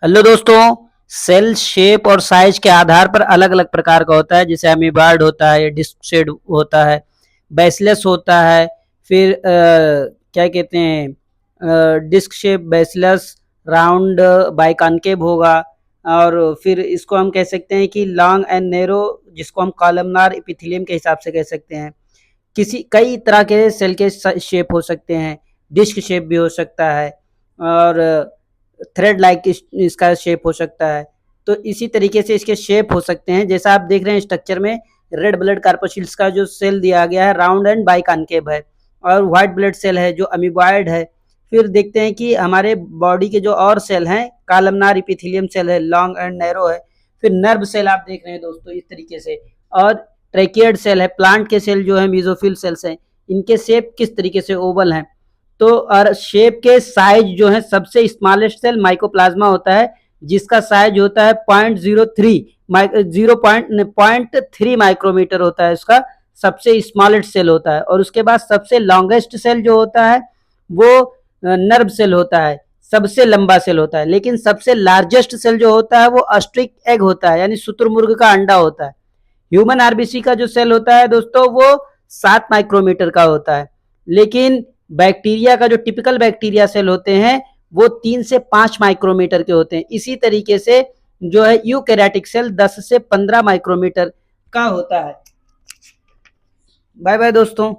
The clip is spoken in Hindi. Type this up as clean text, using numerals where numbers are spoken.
हेलो दोस्तों। सेल शेप और साइज के आधार पर अलग अलग प्रकार का होता है, जैसे अमीबार्ड होता है, डिस्क शेड होता है, बेसलेस होता है, फिर क्या कहते हैं, डिस्क शेप, बेसलेस, राउंड, बाइकॉन्केव होगा। और फिर इसको हम कह सकते हैं कि लॉन्ग एंड नैरो, जिसको हम कॉलमनार एपिथेलियम के हिसाब से कह सकते हैं। किसी कई तरह के सेल के शेप हो सकते हैं, डिस्क शेप भी हो सकता है और थ्रेड लाइक इसका शेप हो सकता है। तो इसी तरीके से इसके शेप हो सकते हैं। जैसा आप देख रहे हैं स्ट्रक्चर में, रेड ब्लड कार्पोसिल्स का जो सेल दिया गया है राउंड एंड बाइकॉन्केव है, और व्हाइट ब्लड सेल है जो अमीबॉयड है। फिर देखते हैं कि हमारे बॉडी के जो और सेल हैं, कॉलमनार एपिथेलियम सेल है, लॉन्ग एंड नैरो है। फिर नर्व सेल आप देख रहे हैं दोस्तों इस तरीके से, और ट्रैकियड सेल है, प्लांट के सेल जो है मीजोफिल सेल्स हैं, इनके शेप किस तरीके से ओवल हैं। तो और शेप के साइज जो है, सबसे स्मॉलेस्ट सेल माइकोप्लाज्मा होता है, जिसका साइज होता है 0.3 माइक्रोमीटर होता है, इसका सबसे स्मॉलेस्ट सेल होता है। और उसके बाद सबसे लॉन्गेस्ट सेल जो होता है वो नर्व सेल होता है, सबसे लंबा सेल होता है। लेकिन सबसे लार्जेस्ट सेल जो होता है वो ऑस्ट्रिच एग होता है, यानी शुतुरमुर्ग का अंडा होता है। ह्यूमन आरबीसी का जो सेल होता है दोस्तों वो 7 माइक्रोमीटर का होता है। लेकिन बैक्टीरिया का जो टिपिकल बैक्टीरिया सेल होते हैं वो 3 से 5 माइक्रोमीटर के होते हैं। इसी तरीके से जो है यूकैरियोटिक सेल 10 से 15 माइक्रोमीटर का होता है। बाय बाय दोस्तों।